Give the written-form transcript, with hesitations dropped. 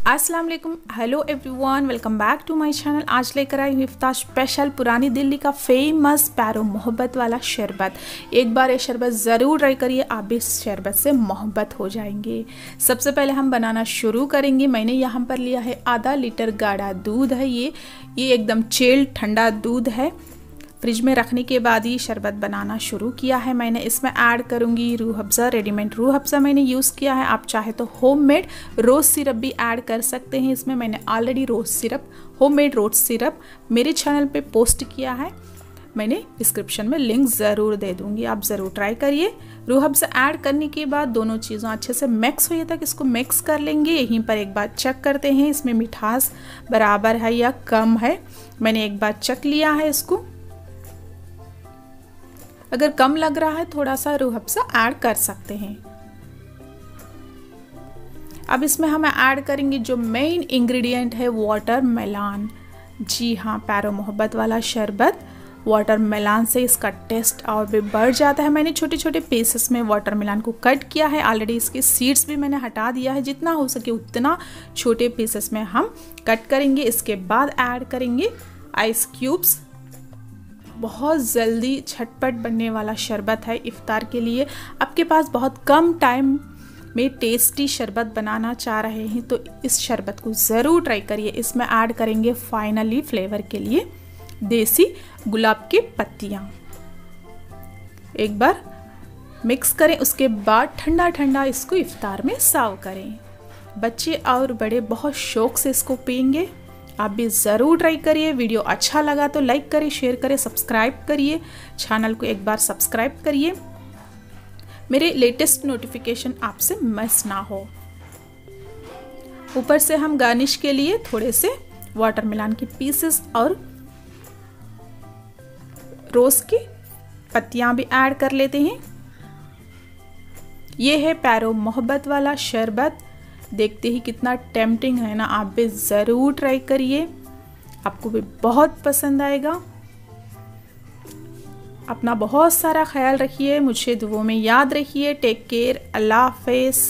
अस्सलाम वालेकुम, hello everyone, welcome back to my channel. आज लेकर आई हूँ इफ्तार स्पेशल पुरानी दिल्ली का फेमस प्यारो मोहब्बत वाला शरबत। एक बार ये शरबत ज़रूर ट्राई करिए, आप भी इस शरबत से मोहब्बत हो जाएंगे। सबसे पहले हम बनाना शुरू करेंगे। मैंने यहाँ पर लिया है आधा लीटर गाढ़ा दूध है। ये एकदम चिल्ड ठंडा दूध है। फ्रिज में रखने के बाद ही शरबत बनाना शुरू किया है मैंने। इसमें ऐड करूँगी रूह अफ़ज़ा, रेडीमेड रूह अफ़ज़ा मैंने यूज़ किया है। आप चाहे तो होममेड रोज़ सिरप भी ऐड कर सकते हैं। इसमें मैंने ऑलरेडी रोज़ सिरप, होममेड रोज़ सिरप मेरे चैनल पे पोस्ट किया है। मैंने डिस्क्रिप्शन में लिंक ज़रूर दे दूँगी, आप ज़रूर ट्राई करिए। रूह अफ़ज़ा ऐड करने के बाद दोनों चीज़ों अच्छे से मिक्स होने तक इसको मिक्स कर लेंगे। यहीं पर एक बार चेक करते हैं इसमें मिठास बराबर है या कम है। मैंने एक बार चेक लिया है इसको। अगर कम लग रहा है थोड़ा सा रूह अफ़ज़ा ऐड कर सकते हैं। अब इसमें हम ऐड करेंगे जो मेन इंग्रेडिएंट है वाटरमेलन। जी हाँ, प्यारो मोहब्बत वाला शरबत वाटरमेलन से इसका टेस्ट और भी बढ़ जाता है। मैंने छोटे छोटे पीसेस में वाटरमेलन को कट किया है। ऑलरेडी इसके सीड्स भी मैंने हटा दिया है। जितना हो सके उतना छोटे पीसेस में हम कट करेंगे। इसके बाद ऐड करेंगे आइस क्यूब्स। बहुत जल्दी झटपट बनने वाला शरबत है इफ्तार के लिए। आपके पास बहुत कम टाइम में टेस्टी शरबत बनाना चाह रहे हैं तो इस शरबत को ज़रूर ट्राई करिए। इसमें ऐड करेंगे फाइनली फ्लेवर के लिए देसी गुलाब की पत्तियाँ। एक बार मिक्स करें, उसके बाद ठंडा ठंडा इसको इफ्तार में सर्व करें। बच्चे और बड़े बहुत शौक से इसको पिएंगे। आप भी ज़रूर ट्राई करिए। वीडियो अच्छा लगा तो लाइक करिए, शेयर करिए, सब्सक्राइब करिए। चैनल को एक बार सब्सक्राइब करिए, मेरे लेटेस्ट नोटिफिकेशन आपसे मिस ना हो। ऊपर से हम गार्निश के लिए थोड़े से वाटरमेलन के पीसेस और रोज़ की पत्तियां भी ऐड कर लेते हैं। ये है प्यारो मोहब्बत वाला शरबत। देखते ही कितना टेम्पटिंग है ना। आप भी ज़रूर ट्राई करिए, आपको भी बहुत पसंद आएगा। अपना बहुत सारा ख्याल रखिए, मुझे दुआओं में याद रखिए। टेक केयर, अल्लाह हाफ़िज़।